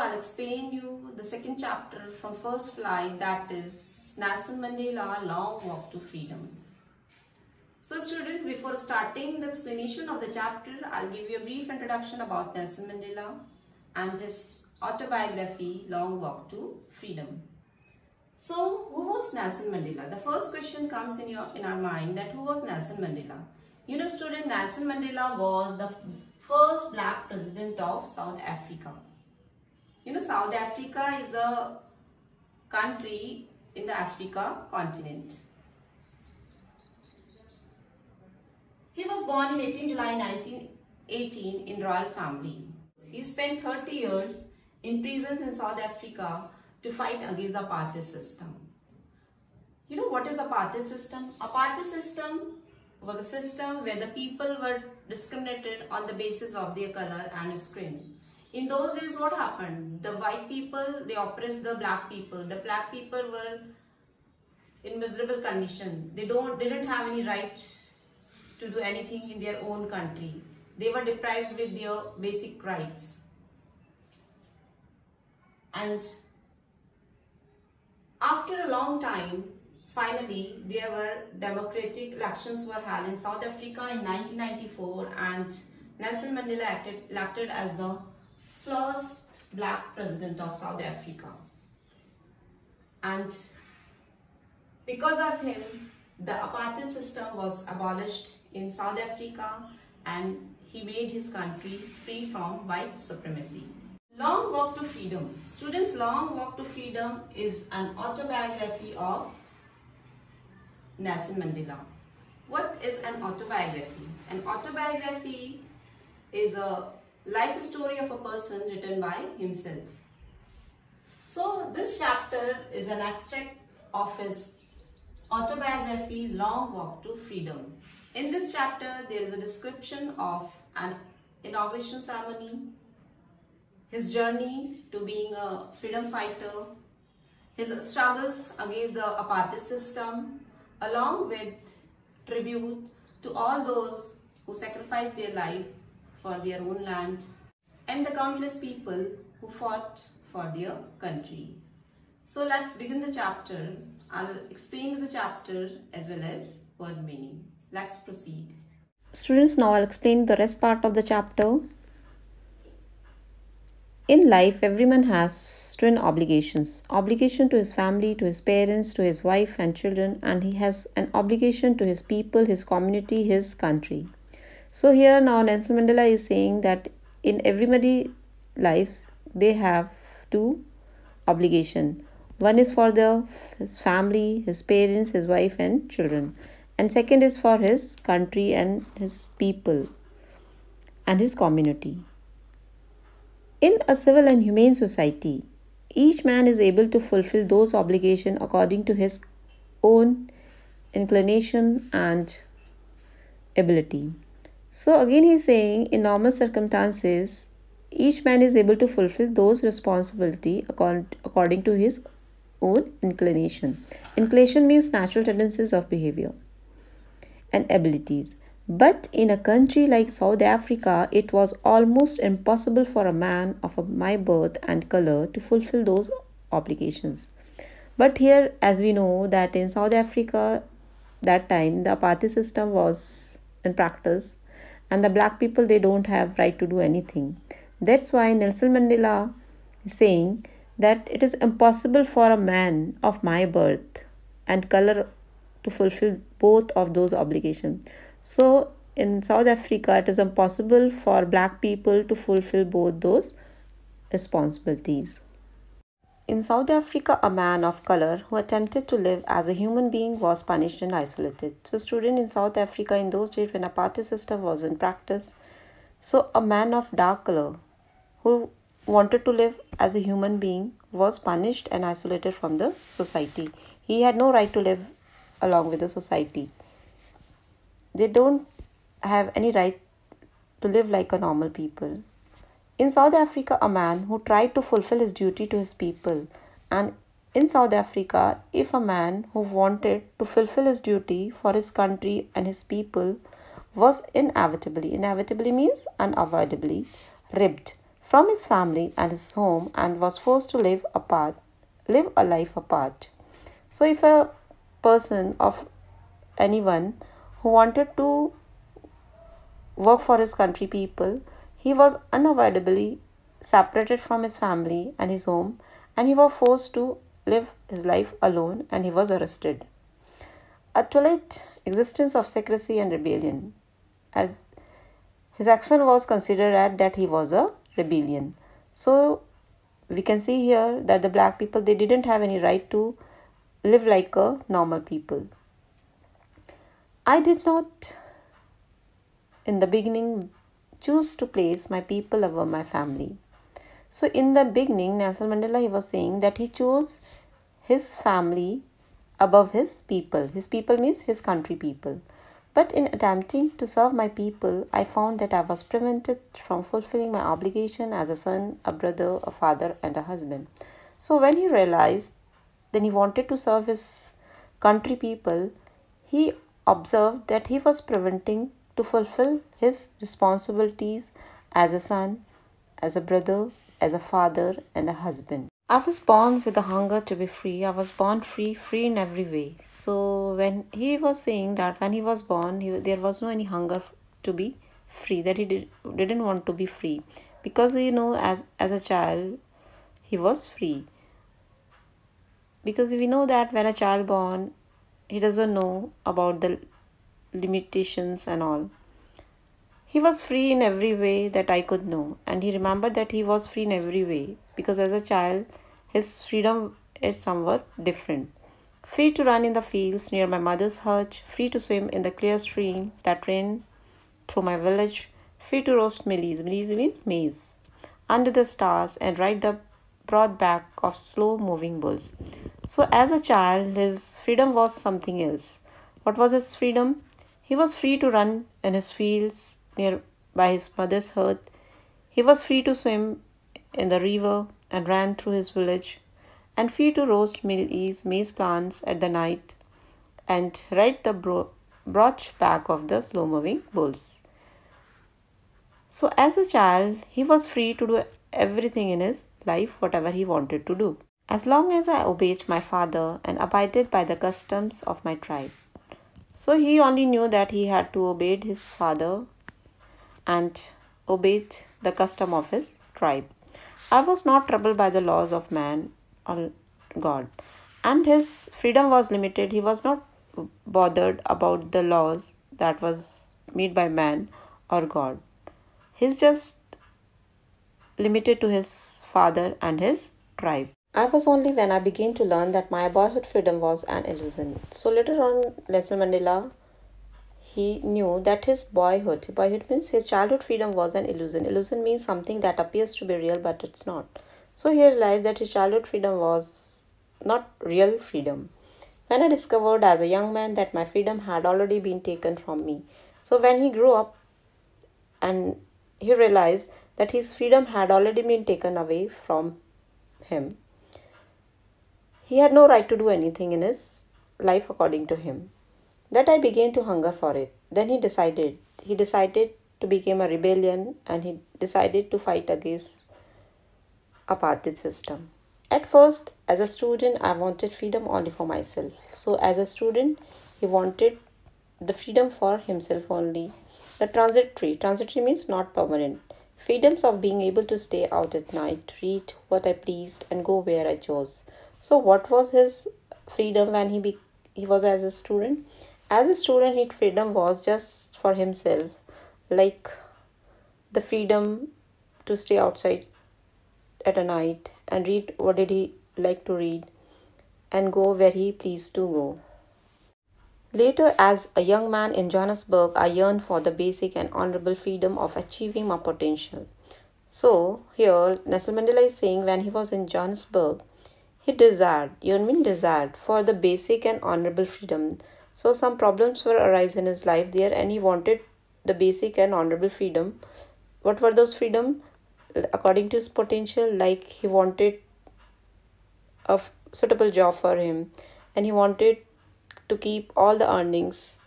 I'll explain you the second chapter from first flight, that is Nelson Mandela Long Walk to Freedom. So students, before starting the explanation of the chapter, I'll give you a brief introduction about Nelson Mandela and his autobiography Long Walk to Freedom. So who was Nelson Mandela? The first question comes in our mind, that who was Nelson Mandela? You know student, Nelson Mandela was the first black president of South Africa. You know, South Africa is a country in the Africa continent. He was born in 18 July 1918 in royal family. He spent 30 years in prisons in South Africa to fight against the apartheid system. You know what is apartheid system? Apartheid system was a system where the people were discriminated on the basis of their color and skin. In those days, what happened? The white people, they oppressed the black people. The black people were in miserable condition. They didn't have any right to do anything in their own country. They were deprived with their basic rights. And after a long time, finally, there were democratic elections were held in South Africa in 1994, and Nelson Mandela elected as the first black president of South Africa. And because of him, the apartheid system was abolished in South Africa, and he made his country free from white supremacy. Long Walk to Freedom. Students, Long Walk to Freedom is an autobiography of Nelson Mandela. What is an autobiography? An autobiography is a life story of a person written by himself. So this chapter is an extract of his autobiography Long Walk to Freedom. In this chapter, there is a description of an inauguration ceremony, his journey to being a freedom fighter, his struggles against the apartheid system, along with tribute to all those who sacrificed their life for their own land, and the countless people who fought for their country. So let's begin the chapter. I'll explain the chapter as well as word meaning. Let's proceed. Students, now I'll explain the rest part of the chapter. In life, everyone has twin obligations. Obligation to his family, to his parents, to his wife and children, and he has an obligation to his people, his community, his country. So here now Nelson Mandela is saying that in everybody's lives, they have two obligations. One is for his family, his parents, his wife and children. And second is for his country and his people and his community. In a civil and humane society, each man is able to fulfill those obligations according to his own inclination and ability. So again he's saying, in normal circumstances, each man is able to fulfill those responsibilities according to his own inclination. Inclination means natural tendencies of behavior and abilities. But in a country like South Africa, it was almost impossible for a man of my birth and color to fulfill those obligations. But here, as we know that in South Africa, that time the apartheid system was in practice, and the black people, they don't have right to do anything. That's why Nelson Mandela is saying that it is impossible for a man of my birth and color to fulfill both of those obligations. So in South Africa, it is impossible for black people to fulfill both those responsibilities. In South Africa, a man of color who attempted to live as a human being was punished and isolated. So student, in South Africa, in those days when apartheid system was in practice, so a man of dark color who wanted to live as a human being was punished and isolated from the society. He had no right to live along with the society. They don't have any right to live like a normal people. In South Africa, a man who tried to fulfill his duty to his people, and in South Africa, if a man who wanted to fulfill his duty for his country and his people was inevitably means unavoidably, ribbed, from his family and his home and was forced to live a life apart. So if a person of anyone who wanted to work for his country people, he was unavoidably separated from his family and his home, and he was forced to live his life alone, and he was arrested. A twilight existence of secrecy and rebellion, as his action was considered at that he was a rebellion. So we can see here that the black people, they didn't have any right to live like a normal people. I did not in the beginning choose to place my people above my family. So in the beginning, Nelson Mandela, he was saying that he chose his family above his people. His people means his country people. But in attempting to serve my people, I found that I was prevented from fulfilling my obligation as a son, a brother, a father, and a husband. So when he realized, then he wanted to serve his country people, he observed that he was preventing to fulfill his responsibilities as a son, as a brother, as a father, and a husband. I was born with a hunger to be free. I was born free, free in every way. So when he was saying that when he was born, there was no any hunger to be free, that didn't want to be free, because as a child he was free. Because we know that when a child born, he doesn't know about the limitations and all. He was free in every way that I could know, and he remembered that he was free in every way, because as a child his freedom is somewhat different. Free to run in the fields near my mother's hut, free to swim in the clear stream that ran through my village, free to roast maize, maize means maize, under the stars and ride the broad back of slow moving bulls. So as a child his freedom was something else. What was his freedom? He was free to run in his fields near by his mother's hut. He was free to swim in the river and ran through his village, and free to roast maize plants at the night and ride the broad back of the slow moving bulls. So as a child he was free to do everything in his life, whatever he wanted to do, as long as I obeyed my father and abided by the customs of my tribe. So he only knew that he had to obey his father and obeyed the custom of his tribe. I was not troubled by the laws of man or God, and his freedom was limited. He was not bothered about the laws that was made by man or God. He's just limited to his father and his tribe. I was only when I began to learn that my boyhood freedom was an illusion. So later on, Nelson Mandela, he knew that his boyhood means his childhood freedom was an illusion. Illusion means something that appears to be real but it's not. So he realized that his childhood freedom was not real freedom. When I discovered as a young man that my freedom had already been taken from me. So when he grew up and he realized that his freedom had already been taken away from him, he had no right to do anything in his life according to him. That I began to hunger for it. Then he decided to become a rebellion, and he decided to fight against apartheid system. At first, as a student, I wanted freedom only for myself. So as a student, he wanted the freedom for himself only. The transitory means not permanent. Freedoms of being able to stay out at night, read what I pleased, and go where I chose. So what was his freedom when he was as a student? As a student, his freedom was just for himself, like the freedom to stay outside at a night and read what did he like to read and go where he pleased to go. Later, as a young man in Johannesburg, I yearned for the basic and honorable freedom of achieving my potential. So here, Nelson Mandela is saying when he was in Johannesburg, he desired for the basic and honorable freedom. So some problems were arise in his life there, and he wanted the basic and honorable freedom. What were those freedom? According to his potential, like he wanted a suitable job for him, and he wanted to keep all the earnings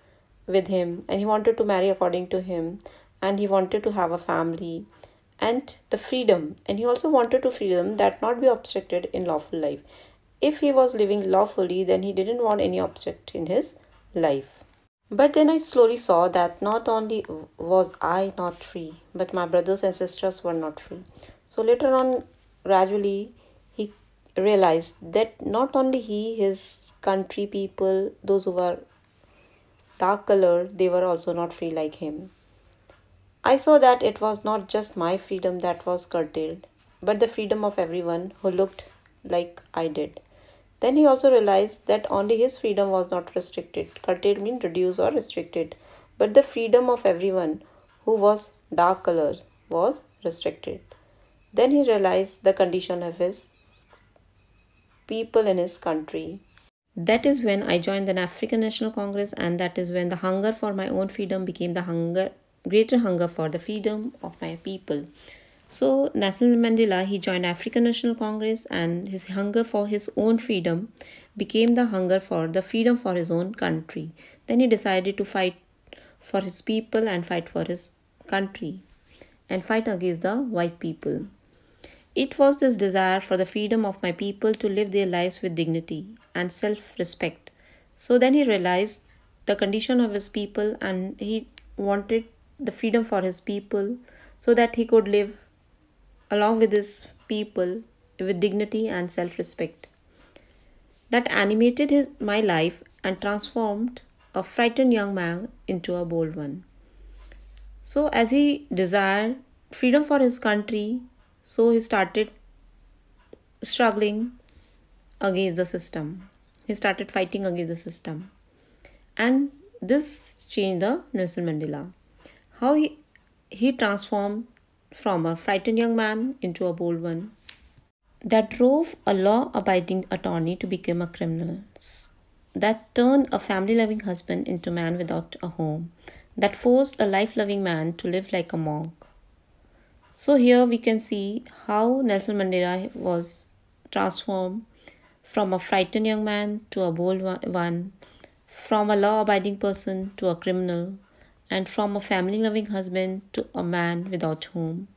with him, and he wanted to marry according to him, and he wanted to have a family, and the freedom. And he also wanted to freedom that not be obstructed in lawful life. If he was living lawfully, then he didn't want any obstruct in his life. But then I slowly saw that not only was I not free, but my brothers and sisters were not free. So later on, gradually, he realized that not only he, his country people, those who were dark colored, they were also not free like him. I saw that it was not just my freedom that was curtailed, but the freedom of everyone who looked like I did. Then he also realized that only his freedom was not restricted. Curtailed means reduced or restricted. But the freedom of everyone who was dark color was restricted. Then he realized the condition of his people in his country. That is when I joined the African National Congress, and that is when the hunger for my own freedom became the greater hunger for the freedom of my people. So Nelson Mandela, he joined African National Congress, and his hunger for his own freedom became the hunger for the freedom for his own country. Then he decided to fight for his people and fight for his country and fight against the white people. It was this desire for the freedom of my people to live their lives with dignity and self-respect. So then he realized the condition of his people, and he wanted the freedom for his people so that he could live along with his people with dignity and self-respect. That animated my life and transformed a frightened young man into a bold one. So as he desired freedom for his country, so he started struggling against the system. He started fighting against the system. And this changed the Nelson Mandela. How he transformed from a frightened young man into a bold one. That drove a law-abiding attorney to become a criminal. That turned a family-loving husband into a man without a home. That forced a life-loving man to live like a monk. So here we can see how Nelson Mandela was transformed from a frightened young man to a bold one, from a law-abiding person to a criminal, and from a family-loving husband to a man without home.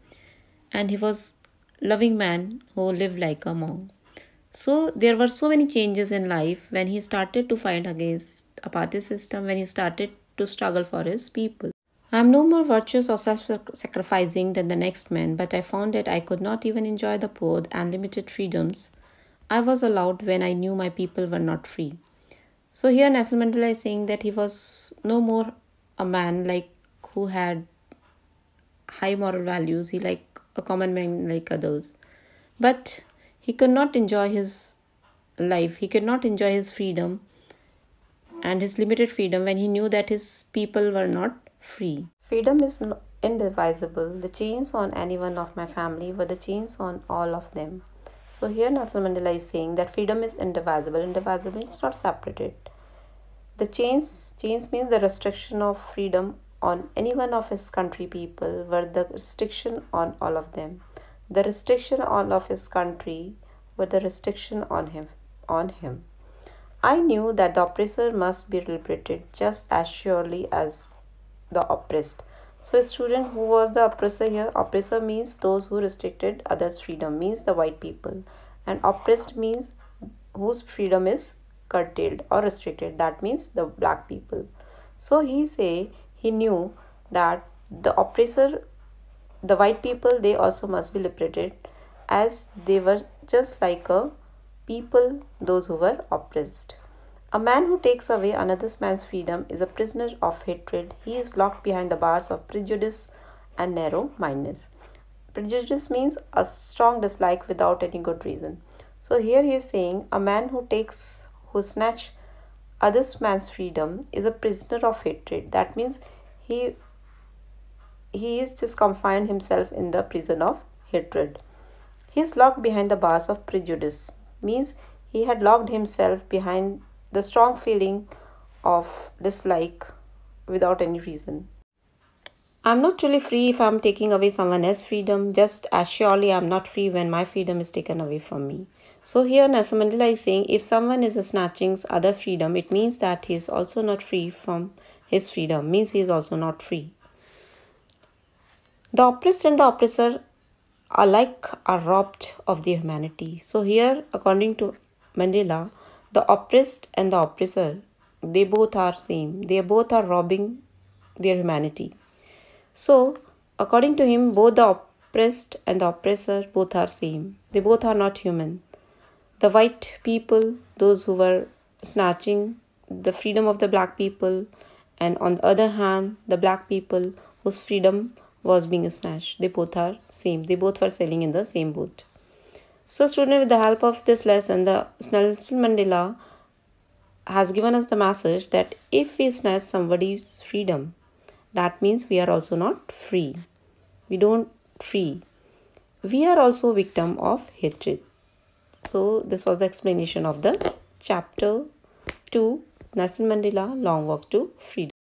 And he was a loving man who lived like a monk. So there were so many changes in life when he started to fight against apartheid system, when he started to struggle for his people. I am no more virtuous or self-sacrificing than the next man, but I found that I could not even enjoy the poor and limited freedoms I was allowed when I knew my people were not free. So here Nelson Mandela is saying that he was no more a man like who had high moral values, he like a common man like others. But he could not enjoy his life, he could not enjoy his freedom and his limited freedom when he knew that his people were not free. Freedom is indivisible. The chains on any one of my family were the chains on all of them. So here Nelson Mandela is saying that freedom is indivisible. Indivisible is not separated. The chains means the restriction of freedom on any one of his country people were the restriction on all of them. The restriction on of his country were the restriction on him. I knew that the oppressor must be liberated just as surely as the oppressed. So a student, who was the oppressor here? Oppressor means those who restricted others' freedom, means the white people. And oppressed means whose freedom is curtailed or restricted, that means the black people. So he knew that the oppressor, the white people, they also must be liberated as they were just like a people, those who were oppressed. A man who takes away another man's freedom is a prisoner of hatred. He is locked behind the bars of prejudice and narrow-mindedness. Prejudice means a strong dislike without any good reason. So here he is saying a man who snatch other man's freedom is a prisoner of hatred. That means he is just confined himself in the prison of hatred. He is locked behind the bars of prejudice. Means he had locked himself behind the strong feeling of dislike without any reason. I'm not truly free if I'm taking away someone else's freedom, just as surely I'm not free when my freedom is taken away from me. So here Nelson Mandela is saying if someone is snatching other freedom, it means that he is also not free from his freedom, means he is also not free. The oppressed and the oppressor alike are robbed of their humanity. So here, according to Mandela, the oppressed and the oppressor, they both are same. They both are robbing their humanity. So, according to him, both the oppressed and the oppressor both are same. They both are not human. The white people, those who were snatching the freedom of the black people, and on the other hand, the black people whose freedom was being snatched. They both are same. They both were sailing in the same boat. So, student, with the help of this lesson, the Nelson Mandela has given us the message that if we snatch somebody's freedom, that means we are also not free. We don't free. We are also victim of hatred. So this was the explanation of the chapter 2, Nelson Mandela, Long Walk to Freedom.